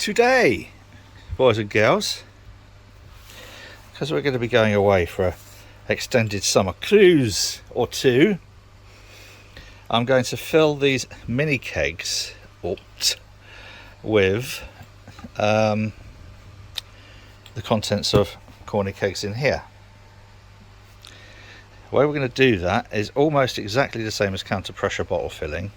Today, boys and girls, because we're going to be going away for an extended summer cruise or two, I'm going to fill these mini kegs up with the contents of Corny kegs in here. The way we're going to do that is almost exactly the same as counter pressure bottle filling.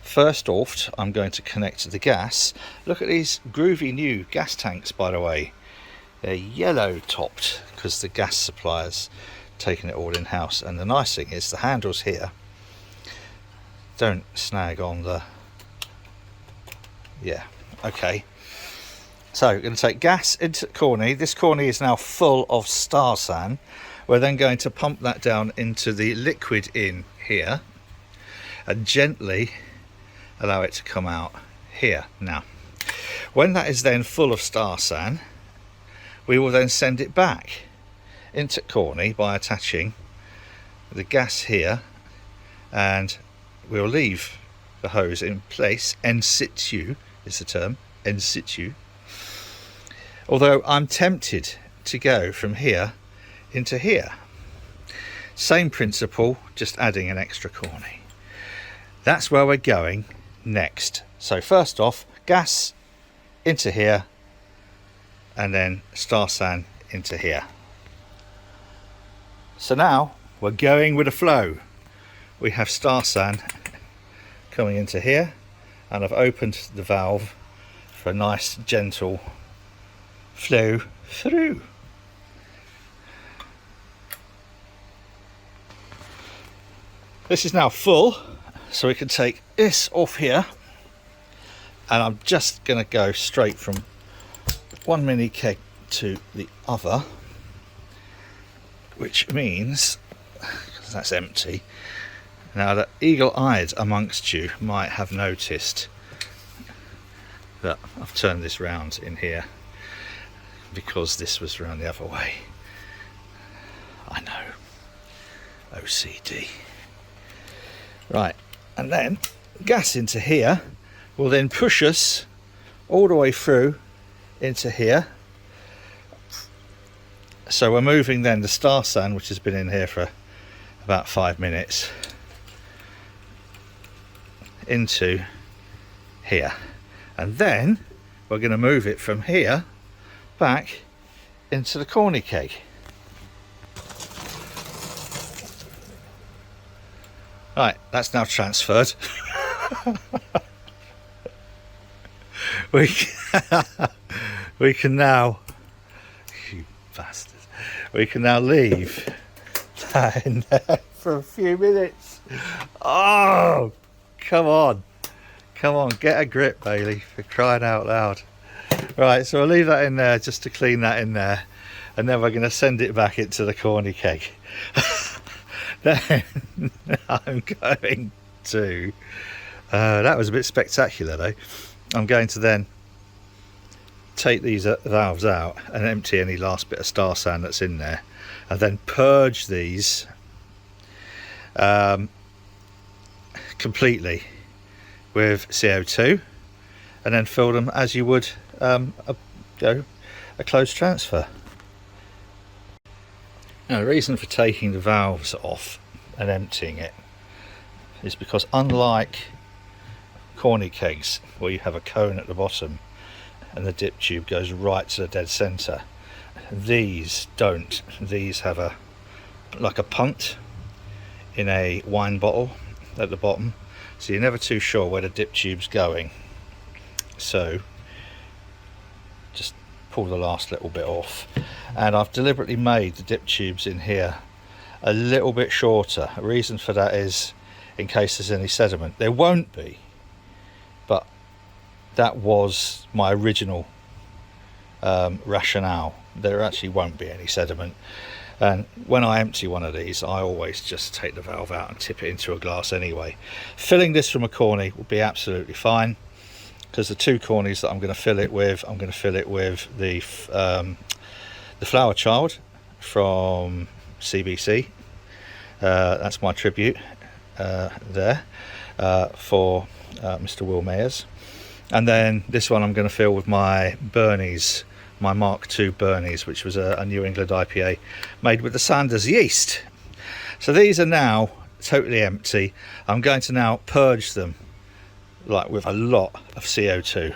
First off, I'm going to connect the gas. Look at these groovy new gas tanks, by the way. They're yellow topped because the gas supplier's taken it all in house. And the nice thing is the handles here don't snag on the... Yeah, okay. So we're going to take gas into Corny. This Corny is now full of Star San. We're then going to pump that down into the liquid in here and gently allow it to come out here. Now, when that is then full of Star San, we will then send it back into Corny by attaching the gas here, and we'll leave the hose in place. En situ is the term, en situ. Although I'm tempted to go from here into here. Same principle, just adding an extra Corny. That's where we're going next. So first off, gas into here and then Star San into here. So now we're going with a flow. We have Star San coming into here, and I've opened the valve for a nice gentle flow through. This is now full, so we can take this off here, and I'm just going to go straight from one mini keg to the other, which means, because that's empty, now the eagle-eyed amongst you might have noticed that I've turned this round in here because this was round the other way. I know, OCD. Right, and then gas into here will then push us all the way through into here. So we're moving then the Star San, which has been in here for about 5 minutes, into here, and then we're going to move it from here back into the Corny keg. Right, that's now transferred. we can now, you bastards, we can now leave that in there for a few minutes. Oh, come on, get a grip, Bailey, for crying out loud. Right, so I'll leave that in there just to clean that in there, and then we're going to send it back into the Corny keg. Then I'm going to, that was a bit spectacular though, I'm going to then take these valves out and empty any last bit of Star San that's in there, and then purge these completely with CO2, and then fill them as you would a closed transfer. Now, the reason for taking the valves off and emptying it is because, unlike Corny kegs where you have a cone at the bottom and the dip tube goes right to the dead centre, these don't. These have a like a punt in a wine bottle at the bottom, so you're never too sure where the dip tube's going. So just pull the last little bit off, and I've deliberately made the dip tubes in here a little bit shorter. A reason for that is in case there's any sediment. There won't be, but that was my original rationale. There actually won't be any sediment, and when I empty one of these I always just take the valve out and tip it into a glass anyway. Filling this from a Corny will be absolutely fine, because the two Cornies that I'm going to fill it with, I'm going to fill it with the Flower Child from CBC. That's my tribute there for Mr. Will Mayers. And then this one I'm going to fill with my Bernie's, my Mark II Bernie's, which was a New England IPA made with the Sanders yeast. So these are now totally empty. I'm going to now purge them like with a lot of CO2.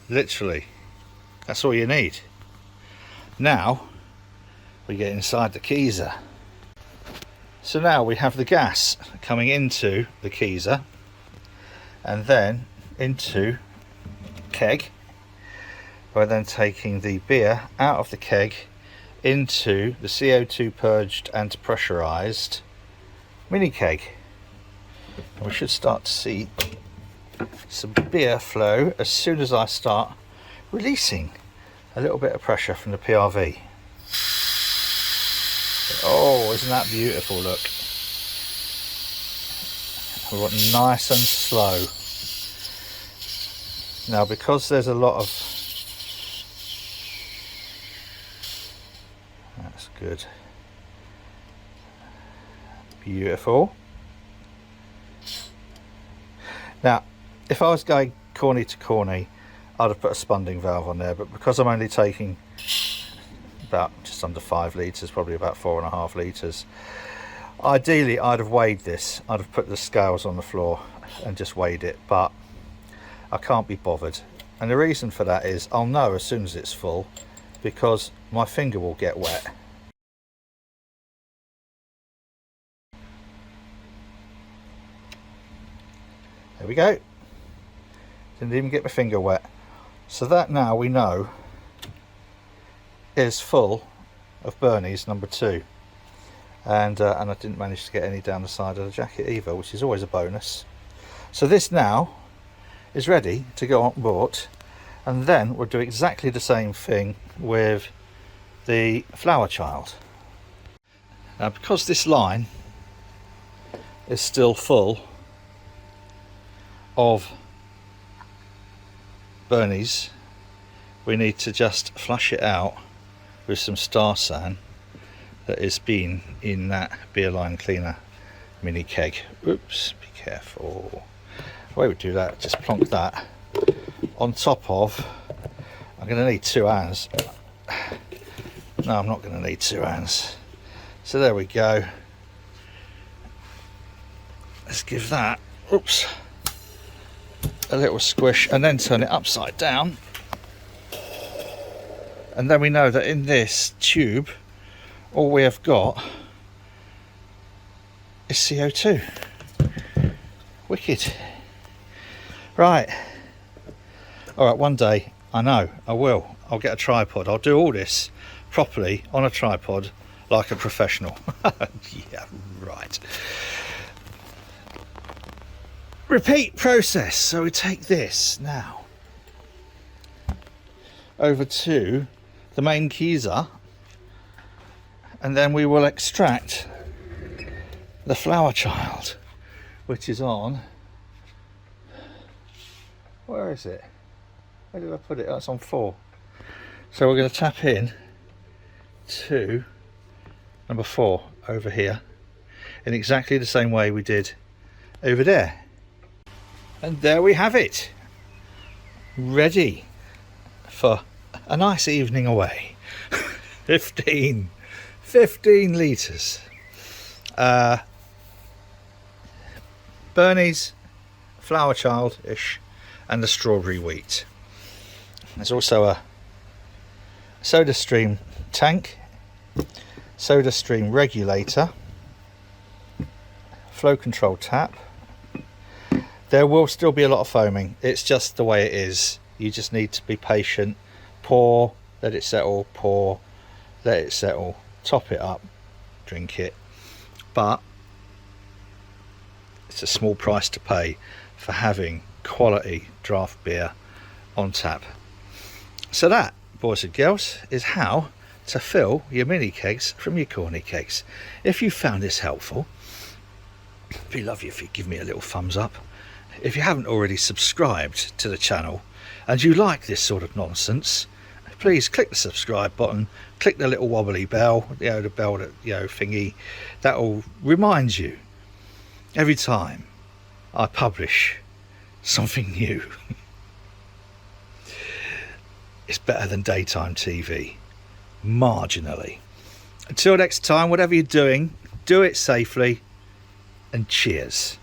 Literally, that's all you need. Now we get inside the keezer. So now we have the gas coming into the keezer and then into keg. We're then taking the beer out of the keg into the CO2 purged and pressurized mini keg. And we should start to see some beer flow as soon as I start releasing a little bit of pressure from the PRV. Oh, isn't that beautiful? Look, we want nice and slow. Now, because there's a lot of, that's good, beautiful. Now, if I was going corny to corny, I'd have put a spunding valve on there, but because I'm only taking about just under 5 litres, probably about 4.5 litres, ideally I'd have weighed this. I'd have put the scales on the floor and just weighed it, but I can't be bothered. And the reason for that is I'll know as soon as it's full, because my finger will get wet. There we go. Didn't even get my finger wet. So that now we know is full of Bernie's number 2. And I didn't manage to get any down the side of the jacket either, which is always a bonus. So this now is ready to go on board, and then we'll do exactly the same thing with the Flower Child. Now, because this line is still full of Bernie's, we need to just flush it out with some Star San that has been in that beer line cleaner mini keg. Oops, be careful. The way we do that, just plonk that on top of, I'm going to need 2 hands. No, I'm not going to need 2 hands. So there we go. Let's give that, oops, a little squish and then turn it upside down. And then we know that in this tube all we have got is CO2. Wicked. Right. Alright, one day, I know, I will. I'll get a tripod. I'll do all this properly on a tripod like a professional. Yeah, right. Repeat process. So we take this now over to the main keezer, and then we will extract the Flower Child, which is on, where is it? Where did I put it? Oh, it's on 4. So we're going to tap in to number 4 over here in exactly the same way we did over there. And there we have it, ready for a nice evening away. 15 litres. Bernie's, Flower Child-ish, and the strawberry wheat. There's also a soda stream tank, soda stream regulator, flow control tap. There will still be a lot of foaming. It's just the way it is. You just need to be patient. Pour, let it settle, pour, let it settle, top it up, drink it. But it's a small price to pay for having quality draft beer on tap. So that, boys and girls, is how to fill your mini kegs from your corny kegs. If you found this helpful, it'd be lovely if you give me a little thumbs up. If you haven't already subscribed to the channel and you like this sort of nonsense, please click the subscribe button, click the little wobbly bell, the bell that, thingy, that will remind you every time I publish something new. It's better than daytime TV, marginally. Until next time, whatever you're doing, do it safely, and cheers.